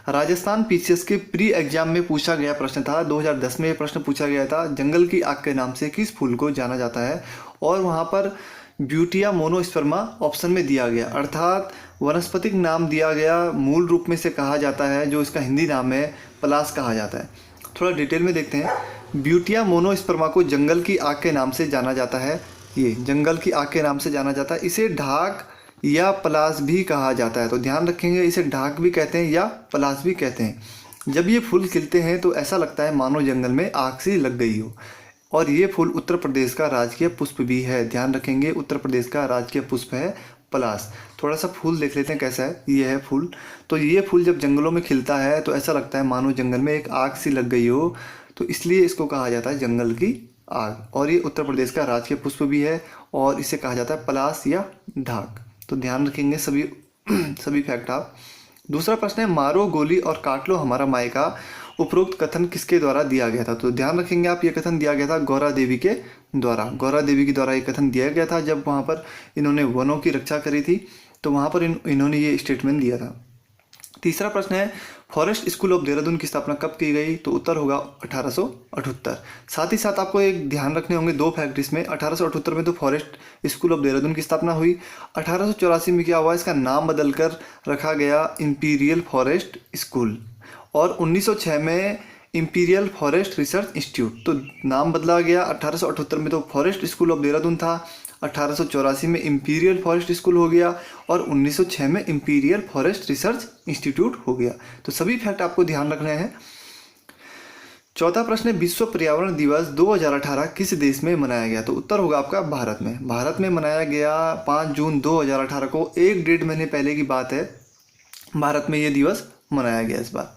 Rajasthan PCS के pre exam में पूछा गया प्रश्न था, 2010 में ये प्रश्न पूछा गया था, जंगल की आग के नाम से किस फूल को जाना जाता है। और वहाँ पर ब्यूटिया मोनोस्पर्मा ऑप्शन में दिया गया, अर्थात वनस्पतिक नाम दिया गया, मूल रूप में से कहा जाता है, जो इसका हिंदी नाम है पलास कहा जाता है। थोड़ा डिटेल में देखते हैं। ब्यूटिया मोनोस्पर्मा को जंगल की आग के नाम से जाना जाता है, ये जंगल की आग के नाम से जाना जाता है। इसे ढाक या पलास भी कहा जाता है, तो ध्यान रखेंगे, इसे ढाक भी कहते हैं या पलास भी कहते हैं। जब ये फूल खिलते हैं तो ऐसा लगता है मानो जंगल में आग सी लग गई हो। और ये फूल उत्तर प्रदेश का राजकीय पुष्प भी है, ध्यान रखेंगे, उत्तर प्रदेश का राजकीय पुष्प है पलास। थोड़ा सा फूल देख लेते हैं कैसा है। ये है फूल, तो ये फूल जब जंगलों में खिलता है तो ऐसा लगता है मानो जंगल में एक आग सी लग गई हो, तो इसलिए इसको कहा जाता है जंगल की आग। और ये उत्तर प्रदेश का राजकीय पुष्प भी है और इसे कहा जाता है पलास या ढाक। तो ध्यान रखेंगे सभी सभी फैक्ट आप। दूसरा प्रश्न है, मारो गोली और काट लो हमारा मायका, उपरोक्त कथन किसके द्वारा दिया गया था। तो ध्यान रखेंगे आप, ये कथन दिया गया था गौरा देवी के द्वारा। गौरा देवी के द्वारा ये कथन दिया गया था जब वहाँ पर इन्होंने वनों की रक्षा करी थी, तो वहाँ पर इन्होंने ये स्टेटमेंट दिया था। तीसरा प्रश्न है, फॉरेस्ट स्कूल ऑफ देहरादून की स्थापना कब की गई। तो उत्तर होगा 1878। साथ ही साथ आपको एक ध्यान रखने होंगे दो फैक्ट इसमें। 1878 में तो फॉरेस्ट स्कूल ऑफ देहरादून की स्थापना हुई। 1884 में क्या हुआ, इसका नाम बदलकर रखा गया इंपीरियल फॉरेस्ट स्कूल। और 1906 में इंपीरियल फॉरेस्ट रिसर्च इंस्टीट्यूट, तो नाम बदला गया। 1878 में तो फॉरेस्ट स्कूल ऑफ देहरादून था, 1884 में इंपीरियल फॉरेस्ट स्कूल हो गया और 1906 में इंपीरियल फॉरेस्ट रिसर्च इंस्टीट्यूट हो गया। तो सभी फैक्ट आपको ध्यान रखने हैं। चौथा प्रश्न है, विश्व पर्यावरण दिवस 2018 किस देश में मनाया गया। तो उत्तर होगा आपका भारत में। भारत में मनाया गया 5 जून 2018 को, 1-1.5 महीने पहले की बात है, भारत में ये दिवस मनाया गया इस बार।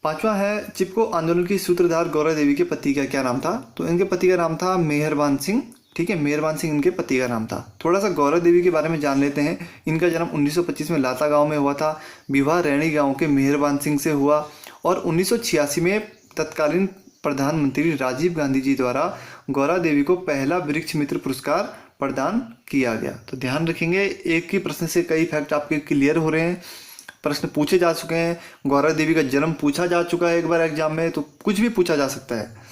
पांचवा है, चिपको आंदोलन की सूत्रधार गौरा देवी के पति का क्या नाम था। तो इनके पति का नाम था मेहरबान सिंह, ठीक है, मेहरबान सिंह इनके पति का नाम था। थोड़ा सा गौरा देवी के बारे में जान लेते हैं। इनका जन्म 1925 में लाता गांव में हुआ था। विवाह रैणी गांव के मेहरबान सिंह से हुआ और 1986 में तत्कालीन प्रधानमंत्री राजीव गांधी जी द्वारा गौरा देवी को पहला वृक्ष मित्र पुरस्कार प्रदान किया गया। तो ध्यान रखेंगे, एक ही प्रश्न से कई फैक्ट आपके क्लियर हो रहे हैं, प्रश्न पूछे जा चुके हैं। गौरा देवी का जन्म पूछा जा चुका है एक बार एग्जाम में, तो कुछ भी पूछा जा सकता है।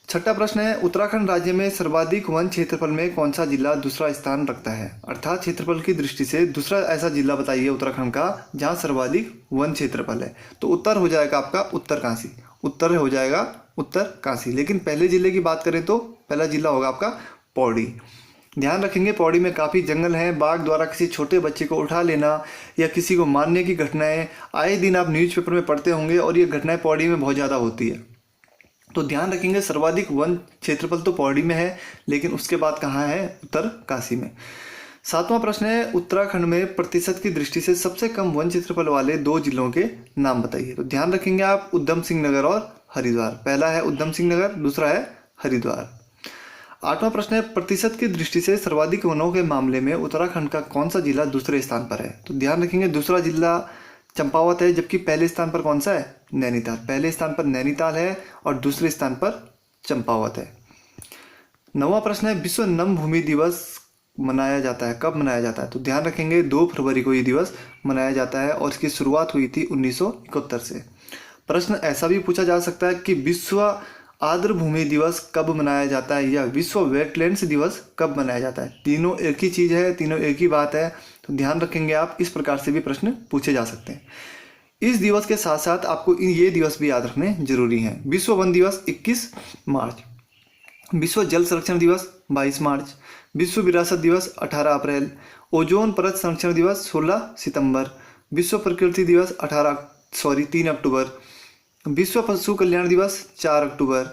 छठा प्रश्न है, उत्तराखंड राज्य में सर्वाधिक वन क्षेत्रफल में कौन सा जिला दूसरा स्थान रखता है। अर्थात क्षेत्रफल की दृष्टि से दूसरा ऐसा जिला बताइए उत्तराखंड का जहां सर्वाधिक वन क्षेत्रफल है। तो उत्तर हो जाएगा आपका उत्तरकाशी, उत्तर हो जाएगा उत्तरकाशी। लेकिन पहले जिले की बात करें तो पहला जिला होगा आपका पौड़ी। ध्यान रखेंगे, पौड़ी में काफ़ी जंगल हैं। बाघ द्वारा किसी छोटे बच्चे को उठा लेना या किसी को मारने की घटनाएं आए दिन आप न्यूज़पेपर में पढ़ते होंगे और ये घटनाएं पौड़ी में बहुत ज़्यादा होती है। तो ध्यान रखेंगे, सर्वाधिक वन क्षेत्रफल तो पौड़ी में है, लेकिन उसके बाद कहाँ है, उत्तरकाशी में। सातवां प्रश्न है, उत्तराखंड में प्रतिशत की दृष्टि से सबसे कम वन क्षेत्रफल वाले 2 जिलों के नाम बताइए। तो ध्यान रखेंगे आप, उधम सिंह नगर और हरिद्वार। पहला है उधम सिंह नगर, दूसरा है हरिद्वार। आठवां प्रश्न है, प्रतिशत की दृष्टि से सर्वाधिक वनों के मामले में उत्तराखंड का कौन सा जिला दूसरे स्थान पर है। तो ध्यान रखेंगे, दूसरा जिला चंपावत है, जबकि पहले स्थान पर कौन सा है, नैनीताल। पहले स्थान पर नैनीताल है और दूसरे स्थान पर चंपावत है। 9वां प्रश्न है, विश्व नम भूमि दिवस मनाया जाता है, कब मनाया जाता है। तो ध्यान रखेंगे 2 फरवरी को ये दिवस मनाया जाता है और इसकी शुरुआत हुई थी 1971 से। प्रश्न ऐसा भी पूछा जा सकता है कि विश्व आर्द्र भूमि दिवस कब मनाया जाता है या विश्व वेटलैंड्स दिवस कब मनाया जाता है। तीनों एक ही चीज़ है, तीनों एक ही बात है, तो ध्यान रखेंगे आप, इस प्रकार से भी प्रश्न पूछे जा सकते हैं। इस दिवस के साथ साथ आपको ये दिवस भी याद रखने जरूरी हैं। विश्व वन दिवस 21 मार्च, विश्व जल संरक्षण दिवस 22 मार्च, विश्व विरासत दिवस 18 अप्रैल, ओजोन परत संरक्षण दिवस 16 सितंबर, विश्व प्रकृति दिवस 3 अक्टूबर, विश्व पशु कल्याण दिवस 4 अक्टूबर,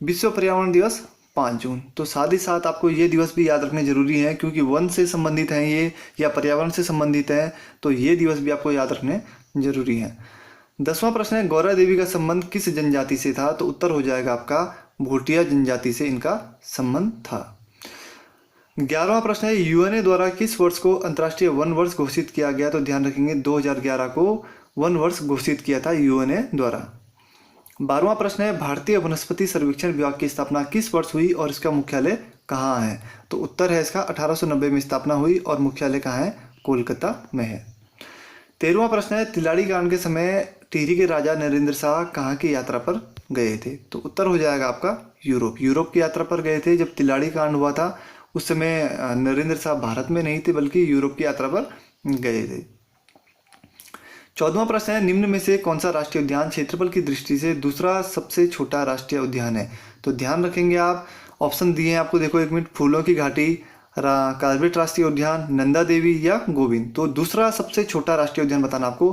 विश्व पर्यावरण दिवस 5 जून। तो साथ ही साथ आपको ये दिवस भी याद रखने जरूरी है, क्योंकि वन से संबंधित हैं ये या पर्यावरण से संबंधित है, तो ये दिवस भी आपको याद रखने जरूरी है। 10वां प्रश्न है, गौरा देवी का संबंध किस जनजाति से था। तो उत्तर हो जाएगा आपका भोटिया जनजाति से इनका संबंध था। 11वां प्रश्न है, यूएनए द्वारा किस वर्ष को अंतर्राष्ट्रीय वन वर्ष घोषित किया गया। तो ध्यान रखेंगे 2011 को वन वर्ष घोषित किया था यूएनए द्वारा। 12वां प्रश्न है, भारतीय वनस्पति सर्वेक्षण विभाग की स्थापना किस वर्ष हुई और इसका मुख्यालय कहाँ है। तो उत्तर है इसका 1890 में स्थापना हुई और मुख्यालय कहाँ है, कोलकाता में है। 13वां प्रश्न है, तिलाड़ी कांड के समय टिहरी के राजा नरेंद्र शाह कहाँ की यात्रा पर गए थे? तो उत्तर हो जाएगा आपका यूरोप की यात्रा पर गए थे। जब तिलाड़ी कांड हुआ था उस समय नरेंद्र शाह भारत में नहीं थे बल्कि यूरोप की यात्रा पर गए थे। 14वां प्रश्न है, निम्न में से कौन सा राष्ट्रीय उद्यान क्षेत्रफल की दृष्टि से दूसरा सबसे छोटा राष्ट्रीय उद्यान है? तो ध्यान रखेंगे आप, ऑप्शन दिए हैं आपको, देखो एक मिनट, फूलों की घाटी, कार्बेट राष्ट्रीय उद्यान, नंदा देवी या गोविंद। तो दूसरा सबसे छोटा राष्ट्रीय उद्यान बताना आपको।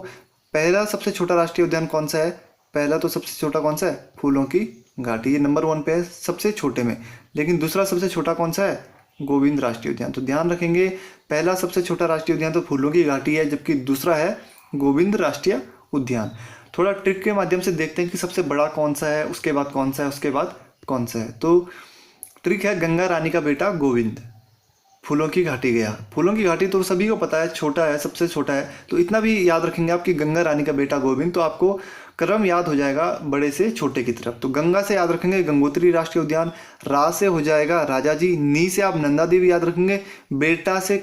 पहला सबसे छोटा राष्ट्रीय उद्यान कौन सा है? पहला तो सबसे छोटा कौन सा है? फूलों की घाटी, ये नंबर 1 पे है सबसे छोटे में। लेकिन दूसरा सबसे छोटा कौन सा है? गोविंद राष्ट्रीय उद्यान। तो ध्यान रखेंगे, पहला सबसे छोटा राष्ट्रीय उद्यान तो फूलों की घाटी है, जबकि दूसरा है गोविंद राष्ट्रीय उद्यान। थोड़ा ट्रिक के माध्यम से देखते हैं कि सबसे बड़ा कौन सा है, उसके बाद कौन सा है, उसके बाद कौन सा है। तो ट्रिक है, गंगा रानी का बेटा गोविंद फूलों की घाटी गया। फूलों की घाटी तो सभी को पता है, छोटा है, सबसे छोटा है। तो इतना भी याद रखेंगे आप कि गंगा रानी का बेटा गोविंद, तो आपको क्रम याद हो जाएगा बड़े से छोटे की तरफ। तो गंगा से याद रखेंगे गंगोत्री राष्ट्रीय उद्यान, रा से हो जाएगा राजाजी, नी से आप नंदा देवी याद रखेंगे, बेटा से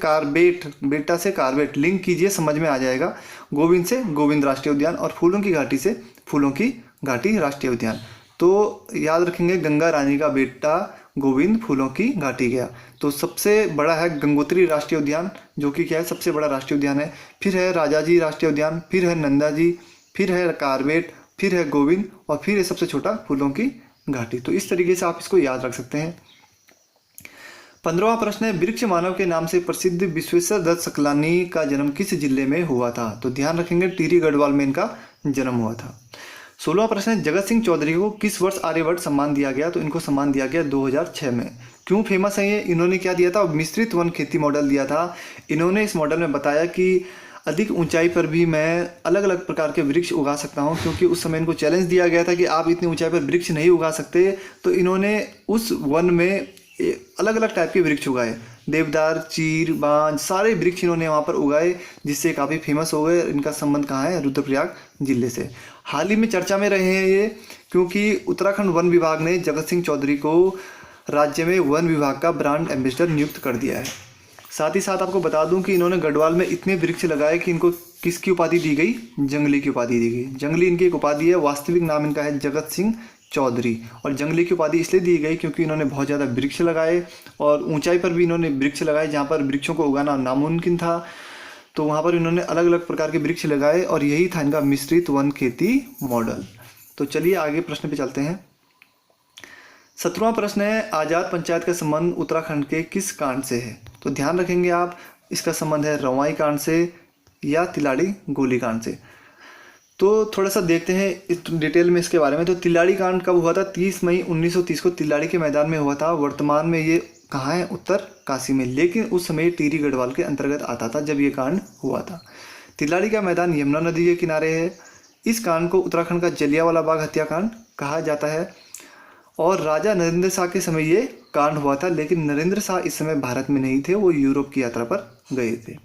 कार्बेट लिंक कीजिए, समझ में आ जाएगा। गोविंद से गोविंद राष्ट्रीय उद्यान और फूलों की घाटी से फूलों की घाटी राष्ट्रीय उद्यान। तो याद रखेंगे गंगा रानी का बेटा गोविंद फूलों की घाटी गया। तो सबसे बड़ा है गंगोत्री राष्ट्रीय उद्यान, जो कि क्या है, सबसे बड़ा राष्ट्रीय उद्यान है। फिर है राजाजी राष्ट्रीय उद्यान, फिर है नंदा जी, फिर है कार्बेट, फिर है गोविंद और फिर है सबसे छोटा फूलों की घाटी। तो इस तरीके से आप इसको याद रख सकते हैं। 15वां प्रश्न है, वृक्ष मानव के नाम से प्रसिद्ध विश्वेश्वर दत्त सकलानी का जन्म किस जिले में हुआ था? तो ध्यान रखेंगे, टिहरी गढ़वाल में इनका जन्म हुआ था। 16वां प्रश्न है, जगत सिंह चौधरी को किस वर्ष आर्यभट्ट सम्मान दिया गया? तो इनको सम्मान दिया गया 2006 में। क्यों फेमस है ये? इन्होंने क्या दिया था? मिश्रित वन खेती मॉडल दिया था। इन्होंने इस मॉडल में बताया कि अधिक ऊंचाई पर भी मैं अलग अलग प्रकार के वृक्ष उगा सकता हूं, क्योंकि उस समय इनको चैलेंज दिया गया था कि आप इतनी ऊंचाई पर वृक्ष नहीं उगा सकते। तो इन्होंने उस वन में अलग अलग टाइप के वृक्ष उगाए, देवदार, चीर, बांज, सारे वृक्ष इन्होंने वहाँ पर उगाए, जिससे काफ़ी फेमस हो गए। इनका संबंध कहाँ है? रुद्रप्रयाग जिले से। हाल ही में चर्चा में रहे हैं ये, क्योंकि उत्तराखंड वन विभाग ने जगत सिंह चौधरी को राज्य में वन विभाग का ब्रांड एम्बेसडर नियुक्त कर दिया है। साथ ही साथ आपको बता दूं कि इन्होंने गढ़वाल में इतने वृक्ष लगाए कि इनको किसकी उपाधि दी गई? जंगली की उपाधि दी गई। जंगली इनकी एक उपाधि है, वास्तविक नाम इनका है जगत सिंह चौधरी। और जंगली की उपाधि इसलिए दी गई क्योंकि इन्होंने बहुत ज़्यादा वृक्ष लगाए और ऊंचाई पर भी इन्होंने वृक्ष लगाए जहाँ पर वृक्षों को उगाना नामुमकिन था। तो वहाँ पर इन्होंने अलग अलग प्रकार के वृक्ष लगाए और यही था इनका मिश्रित वन खेती मॉडल। तो चलिए आगे प्रश्न पे चलते हैं। 17वां प्रश्न है, आज़ाद पंचायत का संबंध उत्तराखंड के किस कांड से है? तो ध्यान रखेंगे आप, इसका संबंध है रवाई कांड से या तिलाड़ी गोली कांड से। तो थोड़ा सा देखते हैं इस डिटेल में इसके बारे में। तो तिलाड़ी कांड कब हुआ था? 30 मई 1930 को तिलाड़ी के मैदान में हुआ था। वर्तमान में ये कहाँ है? उत्तर काशी में, लेकिन उस समय टिहरी गढ़वाल के अंतर्गत आता था जब ये कांड हुआ था। तिलाड़ी का मैदान यमुना नदी के किनारे है। इस कांड को उत्तराखंड का जलियांवाला बाग हत्याकांड कहा जाता है और राजा नरेंद्र शाह के समय ये कांड हुआ था, लेकिन नरेंद्र शाह इस समय भारत में नहीं थे, वो यूरोप की यात्रा पर गए थे।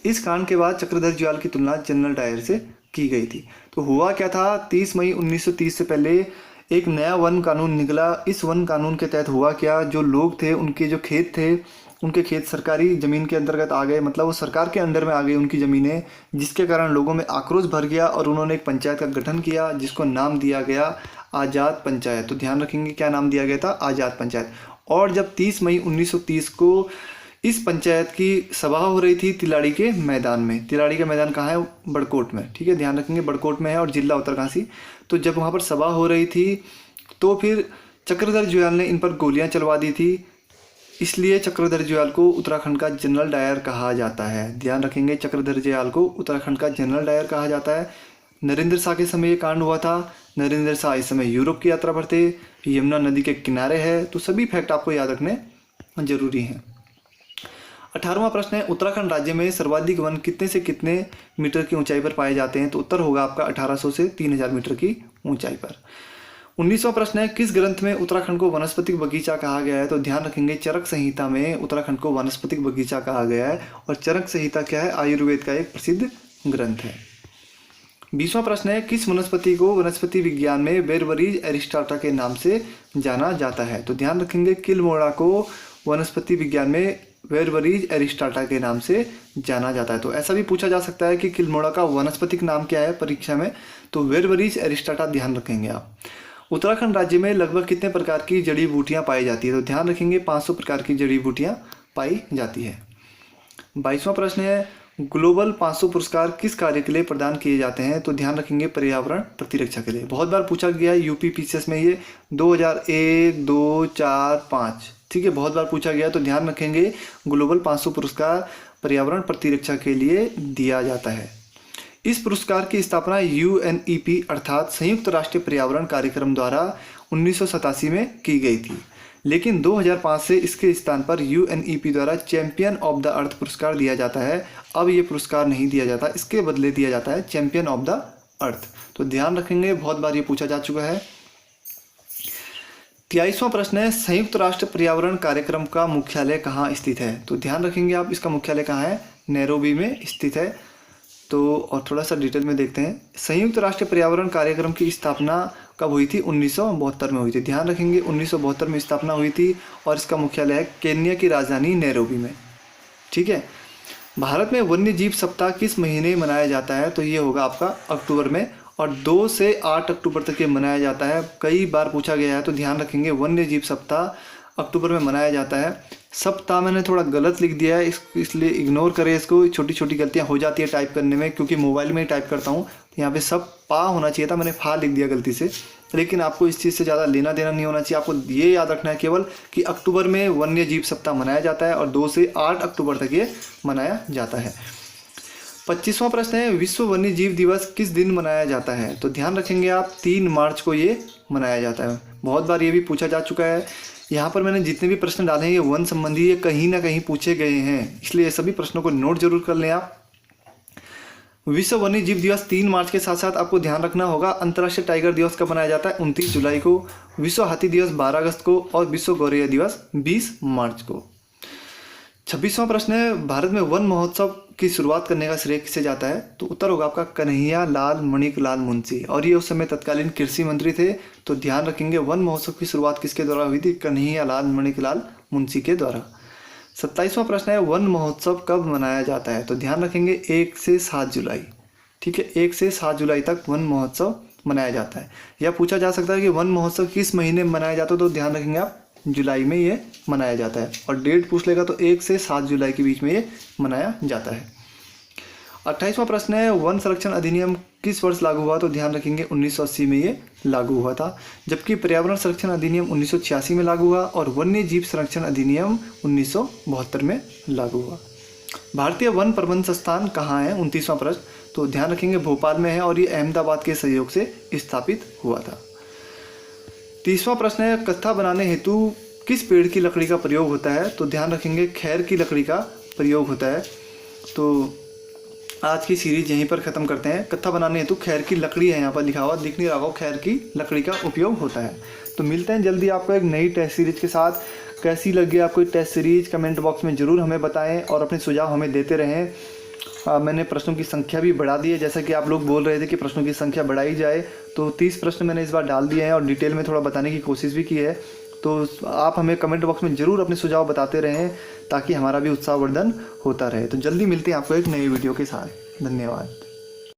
इस कांड के बाद चक्रधर जुयाल की तुलना जनरल डायर से की गई थी। तो हुआ क्या था? 30 मई 1930 से पहले एक नया वन कानून निकला। इस वन कानून के तहत हुआ क्या, जो लोग थे उनके जो खेत थे, उनके खेत सरकारी ज़मीन के अंतर्गत आ गए, मतलब वो सरकार के अंडर में आ गई उनकी ज़मीनें, जिसके कारण लोगों में आक्रोश भर गया और उन्होंने एक पंचायत का गठन किया जिसको नाम दिया गया आज़ाद पंचायत। तो ध्यान रखेंगे क्या नाम दिया गया था? आज़ाद पंचायत। और जब 30 मई 1930 को इस पंचायत की सभा हो रही थी तिलाड़ी के मैदान में। तिलाड़ी का मैदान कहाँ है? बड़कोट में, ठीक है, ध्यान रखेंगे बड़कोट में है और जिला उत्तरकाशी। तो जब वहाँ पर सभा हो रही थी तो फिर चक्रधर जुयाल ने इन पर गोलियां चलवा दी थी, इसलिए चक्रधर जुयाल को उत्तराखंड का जनरल डायर कहा जाता है। ध्यान रखेंगे, चक्रधर जुयाल को उत्तराखंड का जनरल डायर कहा जाता है। नरेंद्र शाह के समय ये कांड हुआ था। नरेंद्र शाह इस समय यूरोप की यात्रा पर थे, यमुना नदी के किनारे है। तो सभी फैक्ट आपको याद रखने जरूरी हैं। 18वां प्रश्न है, उत्तराखंड राज्य में सर्वाधिक वन कितने से कितने मीटर की ऊंचाई पर पाए जाते हैं? तो उत्तर होगा आपका 1800 से 3000 मीटर की ऊंचाई पर। 19वां प्रश्न है, किस ग्रंथ में उत्तराखंड को वनस्पतिक बगीचा कहा गया है? तो ध्यान रखेंगे चरक संहिता में उत्तराखंड को वनस्पतिक बगीचा कहा गया है। और चरक संहिता क्या है? आयुर्वेद का एक प्रसिद्ध ग्रंथ है। 20वां प्रश्न है, किस वनस्पति को वनस्पति विज्ञान में बेरवरीज एरिस्टाटा के नाम से जाना जाता है? तो ध्यान रखेंगे किलमोड़ा को वनस्पति विज्ञान में वेरवरीज एरिस्टाटा के नाम से जाना जाता है। तो ऐसा भी पूछा जा सकता है कि किल्मोड़ा का वानस्पतिक नाम क्या है परीक्षा में, तो वेरवरीज एरिस्टाटा ध्यान रखेंगे आप। उत्तराखंड राज्य में लगभग कितने प्रकार की जड़ी बूटियाँ पाई जाती है, तो ध्यान रखेंगे 500 प्रकार की जड़ी बूटियाँ पाई जाती है। 22वां प्रश्न है, ग्लोबल 500 पुरस्कार किस कार्य के लिए प्रदान किए जाते हैं, तो ध्यान रखेंगे पर्यावरण प्रतिरक्षा के लिए। बहुत बार पूछा गया है यूपी पीसीएस में, ये 2001, 2, 4, 5, ठीक है, बहुत बार पूछा गया, तो ध्यान रखेंगे ग्लोबल 500 पुरस्कार पर्यावरण प्रतिरक्षा के लिए दिया जाता है। इस पुरस्कार की स्थापना UNEP अर्थात संयुक्त राष्ट्र पर्यावरण कार्यक्रम द्वारा 1987 में की गई थी, लेकिन 2005 से इसके स्थान पर UNEP द्वारा चैंपियन ऑफ द अर्थ पुरस्कार दिया जाता है। अब ये पुरस्कार नहीं दिया जाता, इसके बदले दिया जाता है चैंपियन ऑफ द अर्थ। तो ध्यान रखेंगे, बहुत बार ये पूछा जा चुका है। 23वां प्रश्न है, संयुक्त राष्ट्र पर्यावरण कार्यक्रम का मुख्यालय कहाँ स्थित है, तो ध्यान रखेंगे आप, इसका मुख्यालय कहाँ है, नैरोबी में स्थित है। तो और थोड़ा सा डिटेल में देखते हैं। संयुक्त राष्ट्र पर्यावरण कार्यक्रम की स्थापना कब हुई थी, 1972 में हुई थी। ध्यान रखेंगे 1972 में स्थापना हुई थी और इसका मुख्यालय है केन्या की राजधानी नैरोबी में, ठीक है। भारत में वन्य जीव सप्ताह किस महीने मनाया जाता है, तो ये होगा आपका अक्टूबर में, और 2 से 8 अक्टूबर तक ये मनाया जाता है। कई बार पूछा गया है, तो ध्यान रखेंगे वन्य जीव सप्ताह अक्टूबर में मनाया जाता है। सप्ताह मैंने थोड़ा गलत लिख दिया है, इसलिए इग्नोर करें इसको, छोटी छोटी गलतियां हो जाती है टाइप करने में, क्योंकि मोबाइल में ही टाइप करता हूँ। यहाँ पे सब पा होना चाहिए था, मैंने फा लिख दिया गलती से, लेकिन आपको इस चीज़ से ज़्यादा लेना देना नहीं होना चाहिए। आपको ये याद रखना है केवल कि अक्टूबर में वन्य जीव सप्ताह मनाया जाता है और 2 से 8 अक्टूबर तक ये मनाया जाता है। 25वां प्रश्न है, विश्व वन्य जीव दिवस किस दिन मनाया जाता है, तो ध्यान रखेंगे आप 3 मार्च को ये मनाया जाता है। बहुत बार ये भी पूछा जा चुका है। यहाँ पर मैंने जितने भी प्रश्न डाले हैं ये वन संबंधी ये कहीं ना कहीं पूछे गए हैं, इसलिए सभी प्रश्नों को नोट जरूर कर लें आप। विश्व वन्य जीव दिवस 3 मार्च के साथ साथ आपको ध्यान रखना होगा अंतर्राष्ट्रीय टाइगर दिवस कब मनाया जाता है, 29 जुलाई को, विश्व हाथी दिवस 12 अगस्त को और विश्व गौरैया दिवस 20 मार्च को। 26वां प्रश्न है, भारत में वन महोत्सव की शुरुआत करने का श्रेय किसे जाता है, तो उत्तर होगा आपका कन्हैया लाल मणिक लाल मुंशी, और ये उस समय तत्कालीन कृषि मंत्री थे। तो ध्यान रखेंगे वन महोत्सव की शुरुआत किसके द्वारा हुई थी, कन्हैया लाल मणिक लाल मुंशी के द्वारा। 27वां प्रश्न है, वन महोत्सव कब मनाया जाता है, तो ध्यान रखेंगे 1 से 7 जुलाई, ठीक है, 1 से 7 जुलाई तक वन महोत्सव मनाया जाता है। या पूछा जा सकता है कि वन महोत्सव किस महीने में मनाया जाता है, तो ध्यान रखेंगे आप जुलाई में ये मनाया जाता है, और डेट पूछ लेगा तो 1 से 7 जुलाई के बीच में ये मनाया जाता है। 28वां प्रश्न है, वन संरक्षण अधिनियम किस वर्ष लागू हुआ, तो ध्यान रखेंगे 1980 में ये लागू हुआ था, जबकि पर्यावरण संरक्षण अधिनियम 1986 में लागू हुआ और वन्य जीव संरक्षण अधिनियम 1972 में लागू हुआ। भारतीय वन प्रबंध संस्थान कहाँ है, 29वां प्रश्न, तो ध्यान रखेंगे भोपाल में है और ये अहमदाबाद के सहयोग से स्थापित हुआ था। 30वां प्रश्न है, कत्था बनाने हेतु किस पेड़ की लकड़ी का प्रयोग होता है, तो ध्यान रखेंगे खैर की लकड़ी का प्रयोग होता है। तो आज की सीरीज यहीं पर ख़त्म करते हैं। कत्था बनाने हेतु खैर की लकड़ी है, यहाँ पर लिखा हुआ दिख नहीं रहा हो, खैर की लकड़ी का उपयोग होता है। तो मिलते हैं जल्दी आपको एक नई टेस्ट सीरीज के साथ। कैसी लगी आपको टेस्ट सीरीज कमेंट बॉक्स में ज़रूर हमें बताएं और अपने सुझाव हमें देते रहें। मैंने प्रश्नों की संख्या भी बढ़ा दी है, जैसा कि आप लोग बोल रहे थे कि प्रश्नों की संख्या बढ़ाई जाए, तो 30 प्रश्न मैंने इस बार डाल दिए हैं और डिटेल में थोड़ा बताने की कोशिश भी की है। तो आप हमें कमेंट बॉक्स में ज़रूर अपने सुझाव बताते रहें ताकि हमारा भी उत्साहवर्धन होता रहे। तो जल्दी मिलते हैं आपको एक नई वीडियो के साथ। धन्यवाद।